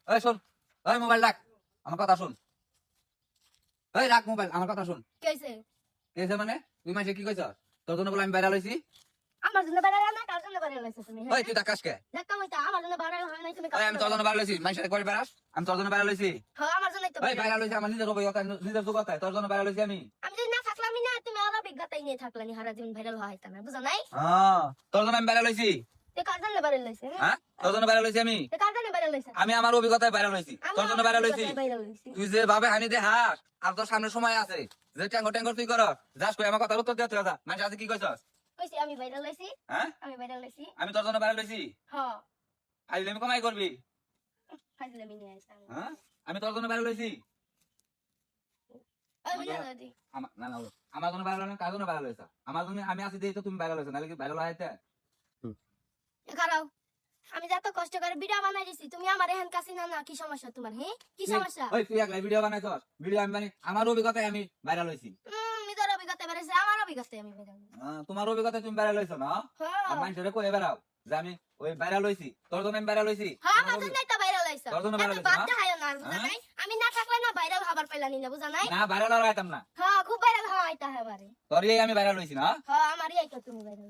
এই শোন, এই মোবাইল রাখ, আমার কথা শুন। এই রাখ মোবাইল, আমার কথা শুন। কেছে কেছে মানে তুই মাসে কি কইছ? তোর জন্য বলে আমি বাইরে লইছি। আমার জন্য বাইরে না কার জন্য বাইরে লাইছো তুমি ওই তুই টাকাস কে? দেখা মইতা আমার জন্য বাইরে হয় নাই তুমি ওই আমি তোর জন্য বাইরে লইছি, মাসে করে বেড়াস। আমি তোর জন্য বাইরে লইছি। হ্যাঁ আমার জন্যই তো ওই বাইরে লইছি আমার নিজের অভিজ্ঞতা, নিজের যোগ্যতা, তোর জন্য বাইরে লইছি আমি। আমি যদি না থাকলামই না তুমি আর অভিজ্ঞতাই নিয়ে থাকলানি সারা জীবন ভাইরাল হইতা না বুঝো নাই হ্যাঁ, তোর জন্য আমি বাইরে লইছি। তে কার জন্য বাইরে লাইছো হ্যাঁ, তোর জন্য বাইরে লইছি আমি। তে কার জন্য বাইরে লাইছো আমি আমার অভিজ্ঞতায় বাইরে লইছি, তোর জন্য বাইরে লইছি। বাইরে লাইছি তুই যে ভাবে হানি দে হাস, আর তোর সামনে সময় আছে যে ট্যাঙ্গর ট্যাঙ্গর তুই কর, যাস কই আমার কথার উত্তর দিতে যা। মানে আজ কি কইছস? কইছি আমি বাইরে লাইছি হ্যাঁ, আমি বাইরে লাইছি আমি তোর জন্য বাইরে লইছি। হ্যাঁ আইলে আমি কমাই করবি। ফাইলে মিনি আইছা হ্যাঁ, আমি তোর জন্য বাইরে লইছি। আমি না দাদি না না, আমার জন্য বাইরে লইছ, কার জন্য বাইরে লইছ? আমার জন্য আমি আছি দেই তো তুমি বাইরে লইছ, নালে কি বাইরে লইতে? খারাও আমি যত কষ্ট করে ভিডিও বানাই দিছি তুমি আমার এখান কাছে না না কি সমস্যা তোমার হ্যাঁ কি সমস্যা ওই তুই একলাই ভিডিও বানাইছস, ভিডিও আমি বানাই, আমার অভিজ্ঞতায় আমি বাইরে লইছি। নিজের অভিজ্ঞতা বেড়েছে আমার অভিজ্ঞতায় আমি বেড়াবো তোমার অভিজ্ঞতায় তুমি বাইরে লইছ না? আর মানুষের কই বেড়াও যে আমি ওই বাইরে লইছি, তোর জন্য আমি বাইরে লইছি। হ্যাঁ আমার জন্যই তো ভাইরাল হইছে তোর জন্য viral হইছে, বাদ না? দেখায় না বুঝা নাই আমি না থাকলে না ভাইরাল হবার পাইলানি না বুঝা নাই না বাইরে লড়াইতাম না, হ্যাঁ খুব ভাইরাল হয় তা এবারে তোর আমি বাইরে লইছি না। হ্যাঁ আমারই আইতো তুমি ভাইরাল